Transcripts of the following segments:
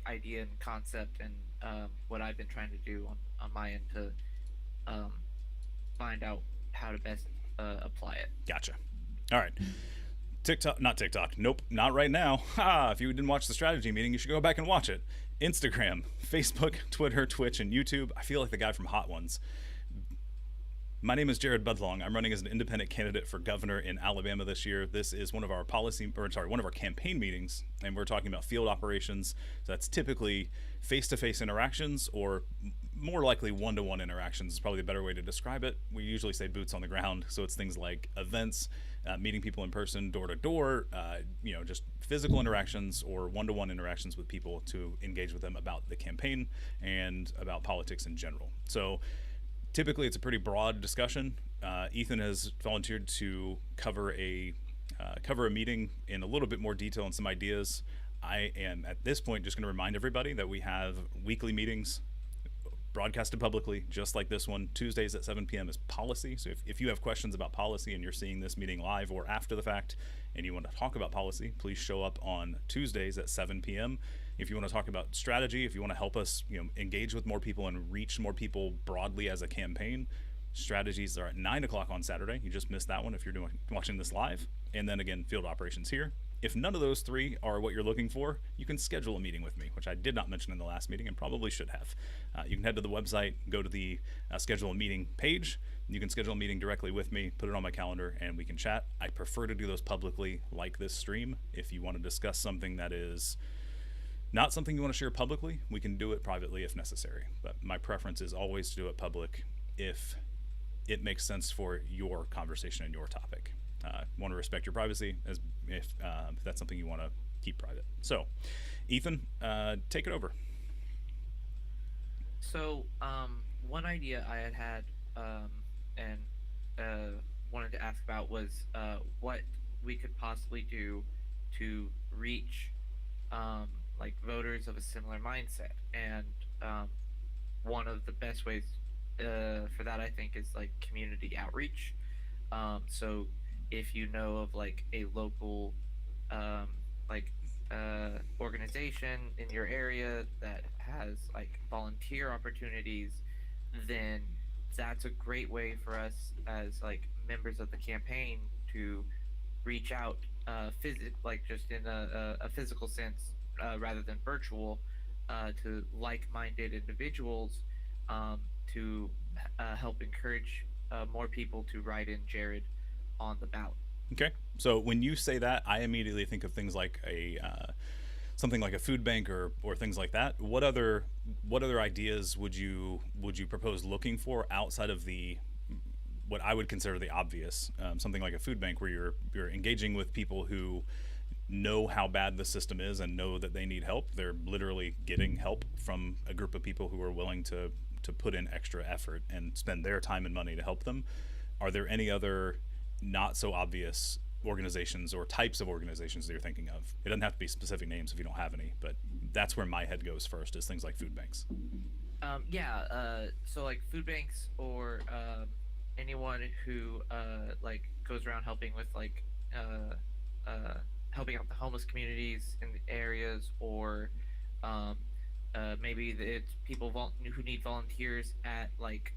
idea and concept and what I've been trying to do on my end to um, find out how to best apply it. Gotcha. All right. TikTok, not TikTok. Nope, not right now. Ha! If you didn't watch the strategy meeting, you should go back and watch it. Instagram, Facebook, Twitter, Twitch, and YouTube. I feel like the guy from Hot Ones. My name is Jared Budlong. I'm running as an independent candidate for governor in Alabama this year. This is one of our one of our campaign meetings, and we're talking about field operations. So that's typically face-to-face interactions, or more likely one-to-one interactions is probably the better way to describe it. We usually say boots on the ground, so it's things like events, meeting people in person, door to door, just physical interactions or one-to-one interactions with people to engage with them about the campaign and about politics in general. So typically it's a pretty broad discussion. Ethan has volunteered to cover a meeting in a little bit more detail and some ideas. I am at this point just going to remind everybody that we have weekly meetings broadcasted publicly, just like this one. Tuesdays at 7 p.m. is policy. So if you have questions about policy and you're seeing this meeting live or after the fact and you want to talk about policy, please show up on Tuesdays at 7 p.m. If you want to talk about strategy, if you want to help us, engage with more people and reach more people broadly as a campaign, strategies are at 9 o'clock on Saturday. You just missed that one if you're watching this live. And then again, field operations here. If none of those three are what you're looking for, you can schedule a meeting with me, which I did not mention in the last meeting and probably should have. You can head to the website, go to the schedule a meeting page. You can schedule a meeting directly with me, put it on my calendar, and we can chat. I prefer to do those publicly, like this stream. If you want to discuss something that is not something you want to share publicly, we can do it privately if necessary. But my preference is always to do it public if it makes sense for your conversation and your topic. Want to respect your privacy as if that's something you want to keep private. So, Ethan, take it over. So, one idea I had and wanted to ask about was what we could possibly do to reach like voters of a similar mindset. And one of the best ways for that, I think, is like community outreach. So if you know of like a local like organization in your area that has like volunteer opportunities, then that's a great way for us as like members of the campaign to reach out like just in a physical sense rather than virtual to like-minded individuals to help encourage more people to write in Jared on the ballot. Okay. So when you say that, I immediately think of things like something like a food bank or things like that. What other ideas would you propose looking for outside of the what I would consider the obvious? Something like a food bank where you're engaging with people who know how bad the system is and know that they need help. They're literally getting help from a group of people who are willing to put in extra effort and spend their time and money to help them. Are there any other not so obvious organizations or types of organizations that you're thinking of? It doesn't have to be specific names if you don't have any, but that's where my head goes first, is things like food banks. So like food banks or anyone who like goes around helping with like helping out the homeless communities in the areas, or maybe it's people who need volunteers at like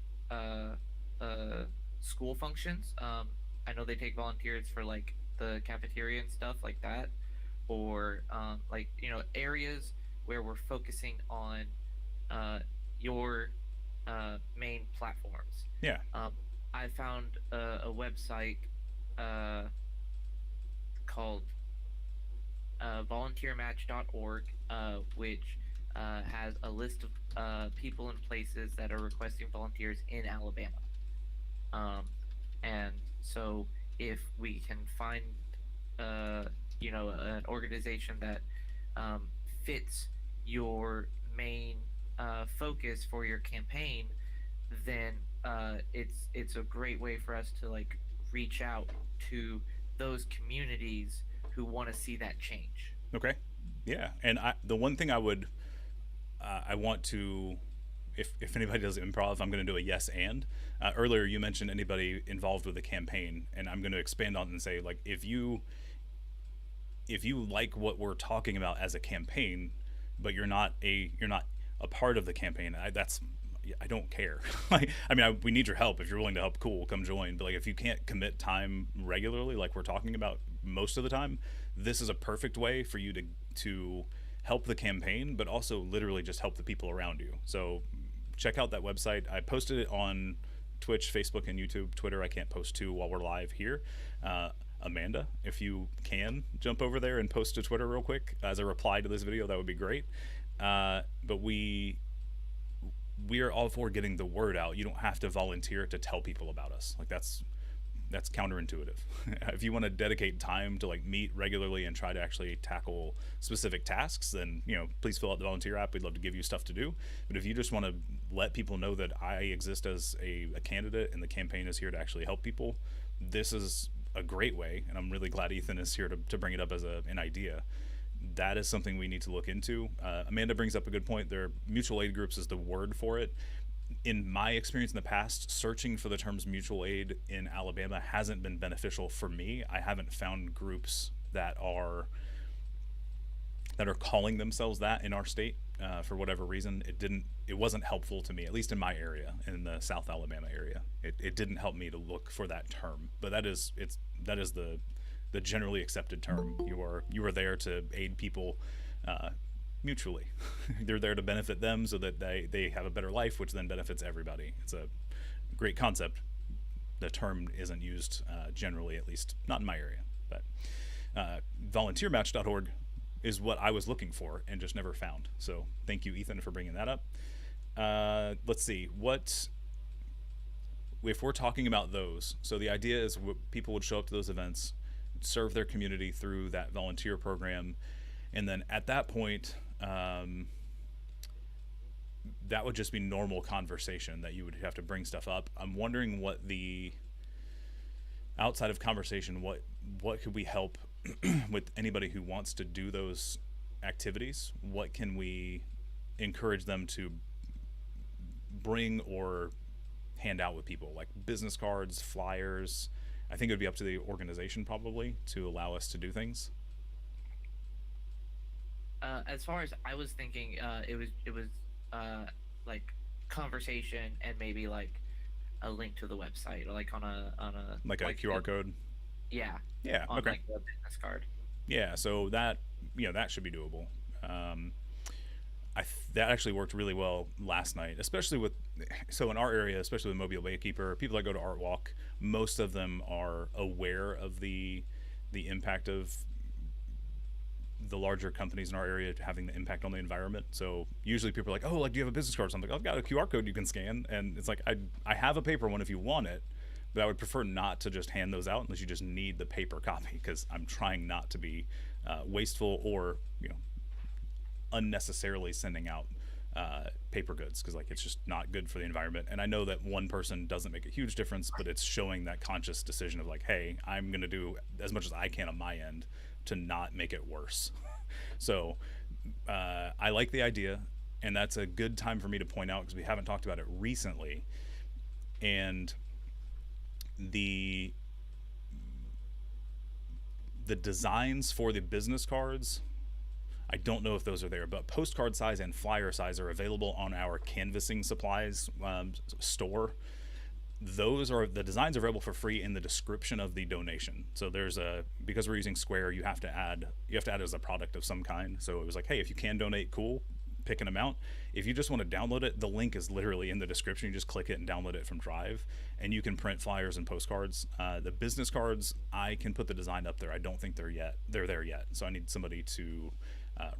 school functions. I know they take volunteers for like the cafeteria and stuff like that, or like areas where we're focusing on your main platforms. Yeah. I found a website called volunteermatch.org, which has a list of people and places that are requesting volunteers in Alabama. And so if we can find, an organization that fits your main focus for your campaign, then it's a great way for us to like reach out to those communities who want to see that change. Okay. Yeah. And the one thing I want to, if anybody does improv, I'm going to do a yes and. Earlier you mentioned anybody involved with the campaign, and I'm going to expand on it and say, like, if you like what we're talking about as a campaign, but you're not a part of the campaign. I don't care. Like, I mean, we need your help. If you're willing to help, cool, come join. But like, if you can't commit time regularly, like we're talking about most of the time, this is a perfect way for you to help the campaign, but also literally just help the people around you. So check out that website. I posted it on Twitch, Facebook, and YouTube. Twitter, I can't post to while we're live here. Amanda, if you can jump over there and post to Twitter real quick as a reply to this video, that would be great. But we are all for getting the word out. You don't have to volunteer to tell people about us. Like that's counterintuitive. If you want to dedicate time to like meet regularly and try to actually tackle specific tasks, then please fill out the volunteer app. We'd love to give you stuff to do. But if you just want to let people know that I exist as a candidate and the campaign is here to actually help people, this is a great way. And I'm really glad Ethan is here to bring it up as an idea. That is something we need to look into. Amanda brings up a good point. There, mutual aid groups is the word for it. In my experience in the past, searching for the terms mutual aid in Alabama hasn't been beneficial for me. I haven't found groups that are calling themselves that in our state. For whatever reason, it wasn't helpful to me, at least in my area, in the South Alabama area. It didn't help me to look for that term. But that is the generally accepted term. You are there to aid people mutually. They're there to benefit them so that they have a better life, which then benefits everybody. It's a great concept. The term isn't used generally, at least not in my area. But volunteermatch.org is what I was looking for and just never found. So thank you, Ethan, for bringing that up. Let's see. If we're talking about those, so the idea is people would show up to those events, serve their community through that volunteer program, and then at that point that would just be normal conversation that you would have to bring stuff up. I'm wondering what outside of conversation, what could we help with anybody who wants to do those activities? What can we encourage them to bring or hand out with people, like business cards, flyers? I think it would be up to the organization probably to allow us to do things. As far as I was thinking, it was like conversation and maybe like a link to the website, or like on a like a QR code. Yeah. Yeah. On Okay. like a business card. Yeah. So that that should be doable. That actually worked really well last night, especially in our area, especially with Mobile Baykeeper, people that go to Art Walk, most of them are aware of the impact of the larger companies in our area having the impact on the environment. So usually people are like, oh, like, do you have a business card? So I'm like, I've got a QR code you can scan. And it's like, I have a paper one if you want it, but I would prefer not to just hand those out unless you just need the paper copy, because I'm trying not to be wasteful or unnecessarily sending out paper goods, because like it's just not good for the environment. And I know that one person doesn't make a huge difference, but it's showing that conscious decision of like, hey, I'm gonna do as much as I can on my end to not make it worse. So I like the idea, and that's a good time for me to point out, because we haven't talked about it recently. And the designs for the business cards, I don't know if those are there, but postcard size and flyer size are available on our canvassing supplies store. The designs are available for free in the description of the donation. So because we're using Square, you have to add it as a product of some kind. So it was like, hey, if you can donate, cool, pick an amount. If you just want to download it, the link is literally in the description. You just click it and download it from Drive, and you can print flyers and postcards. The business cards, I can put the design up there. I don't think they're there yet. So I need somebody to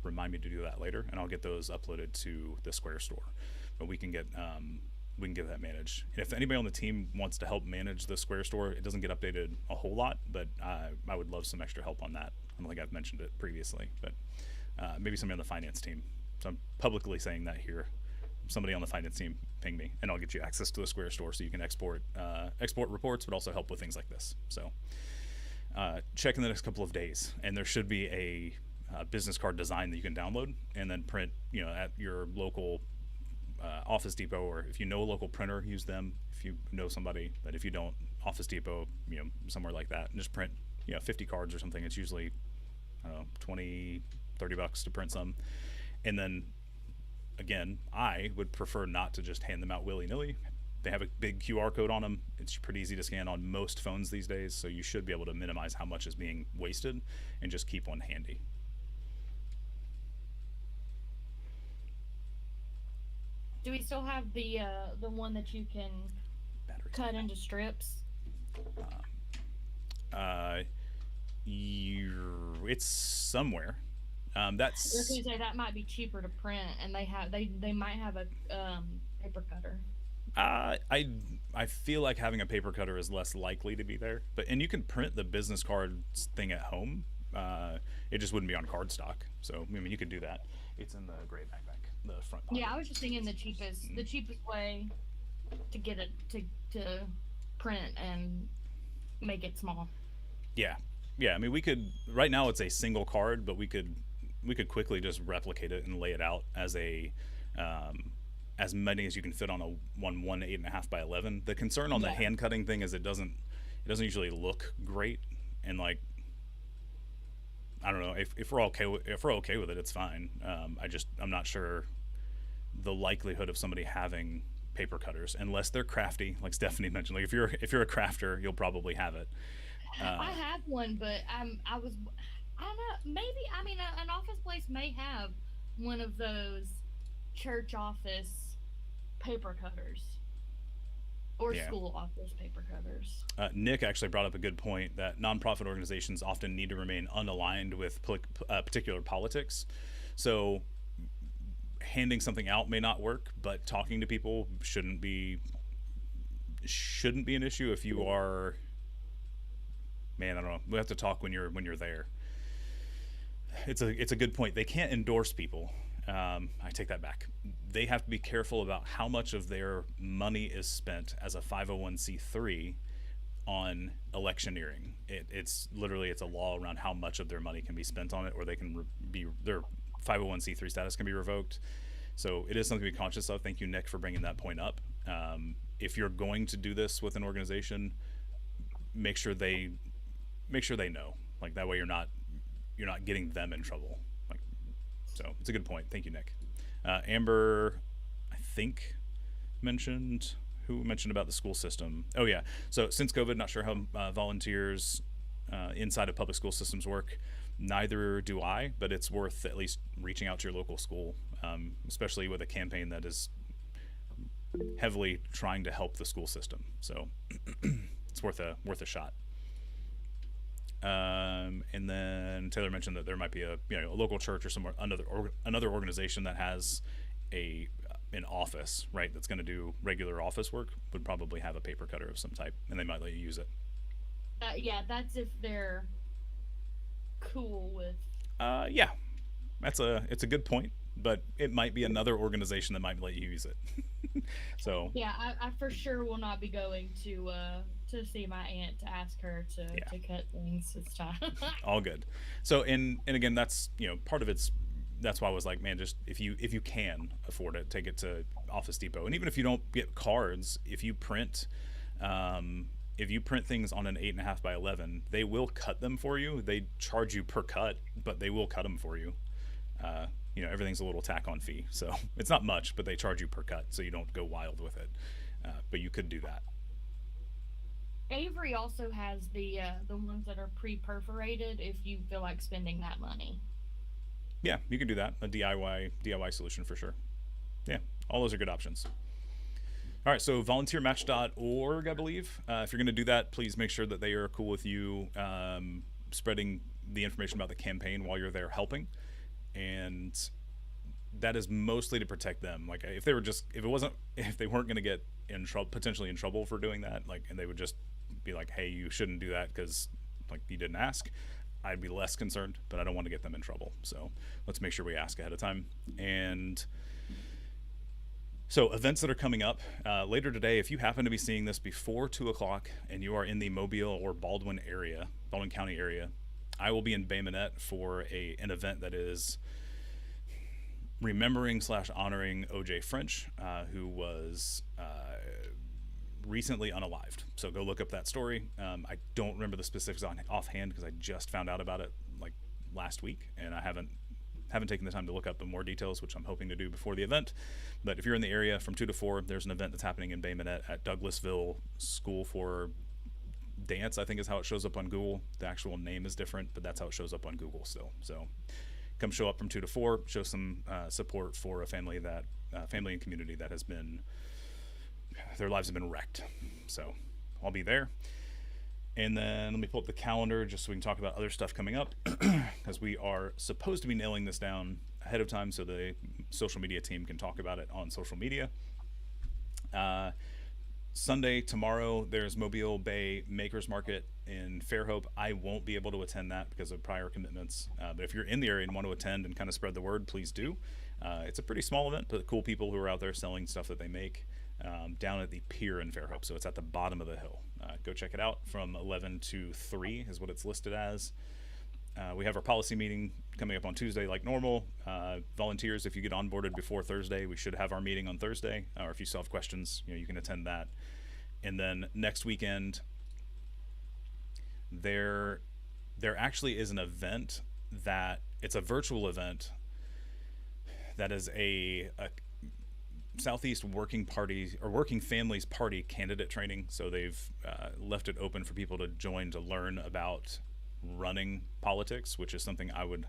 remind me to do that later, and I'll get those uploaded to the Square store. But we can get that managed. And if anybody on the team wants to help manage the Square store, it doesn't get updated a whole lot, but I would love some extra help on that. I don't think I've mentioned it previously, but maybe somebody on the finance team. So I'm publicly saying that here. Somebody on the finance team, ping me, and I'll get you access to the Square store so you can export reports, but also help with things like this. So check in the next couple of days, and there should be a business card design that you can download and then print at your local Office Depot, or if you know a local printer, use them. If you know somebody, but if you don't, Office Depot, somewhere like that, and just print 50 cards or something. It's usually I don't know, $20-$30 to print some, And then again, I would prefer not to just hand them out willy nilly. They have a big QR code on them. It's pretty easy to scan on most phones these days, so you should be able to minimize how much is being wasted and just keep one handy. Do we still have the one that you can Batteries. cut into strips? Uh, it's somewhere. I was That's gonna say that might be cheaper to print, and they might have a paper cutter. I feel like having a paper cutter is less likely to be there, but and you can print the business cards thing at home. It just wouldn't be on cardstock. So I mean, you could do that. It's in the gray backpack, the front pocket. Yeah, I was just thinking the cheapest way to get it to print and make it small. Yeah, yeah. I mean, we could right now it's a single card, but we could quickly just replicate it and lay it out as a as many as you can fit on a one 8.5 by 11. The concern on the Yeah. hand cutting thing is it doesn't usually look great, and like I don't know if we're okay with it, it's fine. I'm not sure the likelihood of somebody having paper cutters unless they're crafty, like Stephanie mentioned. Like if you're a crafter, you'll probably have it. I Uh, have one, but I don't know. Maybe I mean an office place may have one of those church office paper cutters or yeah. school office paper cutters. Nick actually brought up a good point that nonprofit organizations often need to remain unaligned with particular politics. So handing something out may not work, but talking to people shouldn't be an issue if you are. Man, I don't know. We have to talk when you're there. It's a good point. They can't endorse people. I take that back. They have to be careful about how much of their money is spent as a 501c3 on electioneering. It's a law around how much of their money can be spent on it, or they can be their 501c3 status can be revoked. So it is something to be conscious of. Thank you, Nick, for bringing that point up. If you're going to do this with an organization, make sure they make sure they know. Like that way, you're not getting them in trouble. Like so, it's a good point. Thank you, Nick. Amber, I think mentioned who mentioned about the school system. Oh yeah. So since COVID, not sure how volunteers inside of public school systems work. Neither do I, but it's worth at least reaching out to your local school, especially with a campaign that is heavily trying to help the school system. So it's worth a shot. And then Taylor mentioned that there might be a local church or somewhere another organization that has a an office, right, that's going to do regular office work, would probably have a paper cutter of some type, and they might let you use it. Yeah, that's if they're cool with. Yeah, it's a good point, but it might be another organization that might let you use it. So Yeah, I for sure will not be going to see my aunt to ask her yeah, to cut things this time. all good. So and again, that's part of that's why I was like, man, just if you can afford it, take it to Office Depot, and even if you don't get cards, if you print things on an 8.5 by 11, they will cut them for you. They charge you per cut, but they will cut them for you. Everything's a little tack on fee, so it's not much, but they charge you per cut, so you don't go wild with it. But you could do that. Avery also has the ones that are pre-perforated if you feel like spending that money. Yeah, you can do that. A DIY solution for sure. Yeah, all those are good options. All right, so volunteermatch.org, I believe. If you're going to do that, please make sure that they are cool with you spreading the information about the campaign while you're there helping. And that is mostly to protect them. Like if they weren't going to get in trouble, potentially in trouble for doing that, like, and they would just be like, hey, you shouldn't do that because like you didn't ask, I'd be less concerned, but I don't want to get them in trouble. So let's make sure we ask ahead of time. And so events that are coming up later today, if you happen to be seeing this before 2 o'clock and you are in the Mobile or Baldwin County area, I will be in Bay Minette for an event that is remembering/honoring OJ French, who was recently unalived. So go look up that story. I don't remember the specifics offhand because I just found out about it like last week, and I haven't haven't taken the time to look up more details, which I'm hoping to do before the event. But if you're in the area from 2 to 4, there's an event that's happening in Bay Minette at Douglasville School for Dance, I think is how it shows up on Google. The actual name is different, but that's how it shows up on Google still. So come show up from 2 to 4, show some support for a family and community that has been, their lives have been wrecked. So I'll be there. And then let me pull up the calendar just so we can talk about other stuff coming up, because we are supposed to be nailing this down ahead of time so the social media team can talk about it on social media. Sunday, tomorrow, there's Mobile Bay Makers Market in Fairhope. I won't be able to attend that because of prior commitments. But if you're in the area and want to attend and kind of spread the word, please do. It's a pretty small event, but cool people who are out there selling stuff that they make down at the pier in Fairhope. So it's at the bottom of the hill. Go check it out from 11 to 3 is what it's listed as. We have our policy meeting coming up on Tuesday like normal. Volunteers, if you get onboarded before Thursday, we should have our meeting on Thursday. Or if you still have questions, you can attend that. And then next weekend, there actually is an event that it's a virtual event that is a Southeast Working Party or Working Families Party candidate training. So they've left it open for people to join to learn about running politics, which is something I would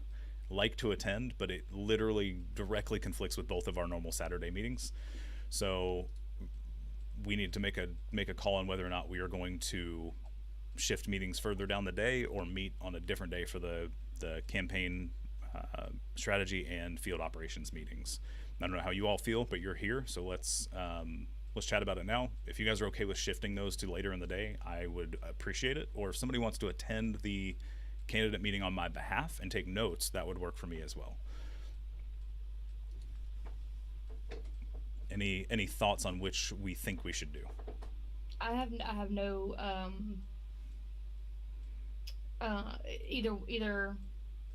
like to attend, but it literally directly conflicts with both of our normal Saturday meetings. So we need to make a call on whether or not we are going to shift meetings further down the day or meet on a different day for the campaign strategy and field operations meetings. I don't know how you all feel, but you're here, so let's chat about it now. If you guys are okay with shifting those to later in the day, I would appreciate it. Or if somebody wants to attend the candidate meeting on my behalf and take notes, that would work for me as well. Any thoughts on which we think we should do? I have no either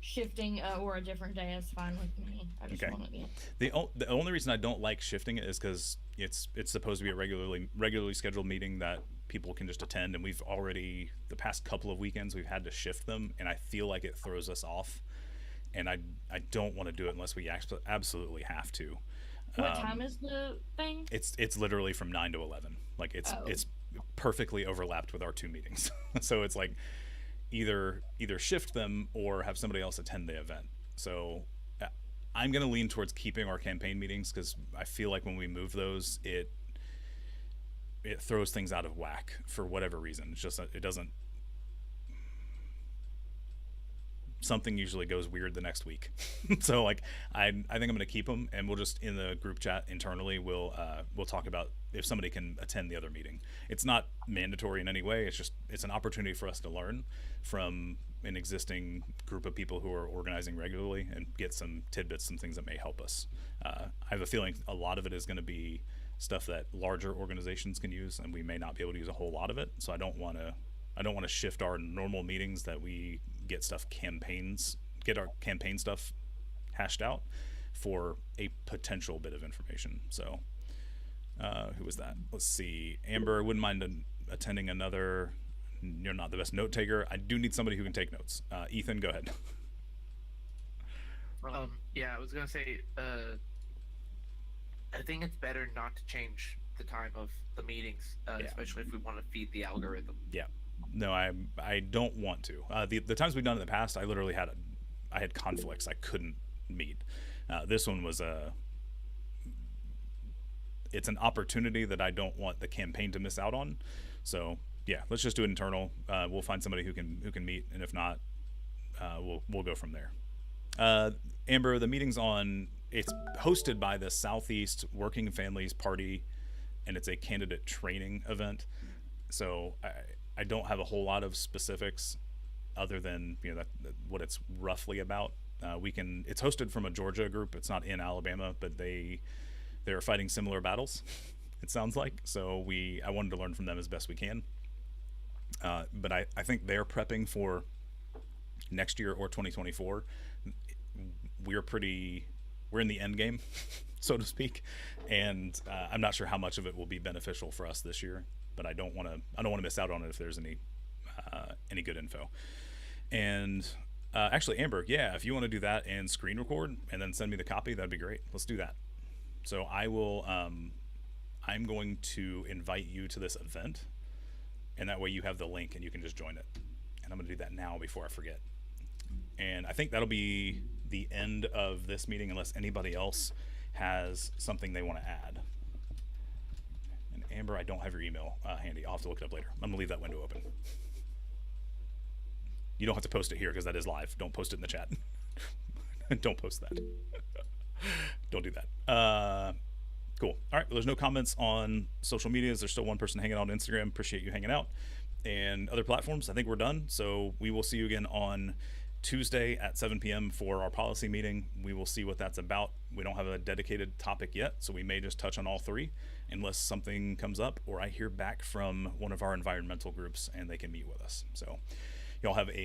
shifting or a different day is fine with me. I just Okay. want to be. The only reason I don't like shifting it is because it's supposed to be a regularly scheduled meeting that people can just attend, and we've already the past couple of weekends we've had to shift them, and I feel like it throws us off, and I don't want to do it unless we absolutely have to. What time is the thing? It's literally from 9 to 11. Like it's perfectly overlapped with our 2 meetings. So it's like either shift them or have somebody else attend the event. So I'm going to lean towards keeping our campaign meetings because I feel like when we move those, it throws things out of whack for whatever reason. It's just it doesn't. Something usually goes weird the next week. So like I think I'm going to keep them, and we'll just in the group chat internally we'll talk about if somebody can attend the other meeting. It's not mandatory in any way. It's an opportunity for us to learn from an existing group of people who are organizing regularly and get some tidbits, some things that may help us. I have a feeling a lot of it is going to be stuff that larger organizations can use, and we may not be able to use a whole lot of it. So I don't want to shift our normal meetings that we get our campaign stuff hashed out for a potential bit of information. So who was that? Let's see. Amber, wouldn't mind attending another. You're not the best note taker. I do need somebody who can take notes. Ethan, go ahead. Yeah, I was gonna say, I think it's better not to change the time of the meetings, especially if we want to feed the algorithm. Yeah. No, I don't want to. The times we've done it in the past, I literally had conflicts. I couldn't meet. This one was it's an opportunity that I don't want the campaign to miss out on. So yeah, let's just do it internal. We'll find somebody who can meet, and if not, we'll go from there. Amber, the meeting's it's hosted by the Southeast Working Families Party, and it's a candidate training event. So I don't have a whole lot of specifics other than what it's roughly about. It's hosted from a Georgia group. It's not in Alabama, but they're fighting similar battles, it sounds like. So I wanted to learn from them as best we can. But I think they're prepping for next year or 2024. We're in the end game, so to speak, and I'm not sure how much of it will be beneficial for us this year. But I don't want to miss out on it if there's any good info. And Actually, Amber, yeah, if you want to do that and screen record and then send me the copy, that'd be great. Let's do that. So I will. I'm going to invite you to this event, and that way you have the link and you can just join it. And I'm going to do that now before I forget. And I think that'll be the end of this meeting, unless anybody else has something they want to add. And Amber, I don't have your email handy. I'll have to look it up later. I'm going to leave that window open. You don't have to post it here because that is live. Don't post it in the chat. Don't post that. Don't do that. Cool. All right. Well, there's no comments on social medias. There's still one person hanging out on Instagram. Appreciate you hanging out. And other platforms, I think we're done. So we will see you again on Tuesday at 7 p.m. for our policy meeting. We will see what that's about. We don't have a dedicated topic yet, so we may just touch on all three unless something comes up or I hear back from one of our environmental groups and they can meet with us. So y'all have a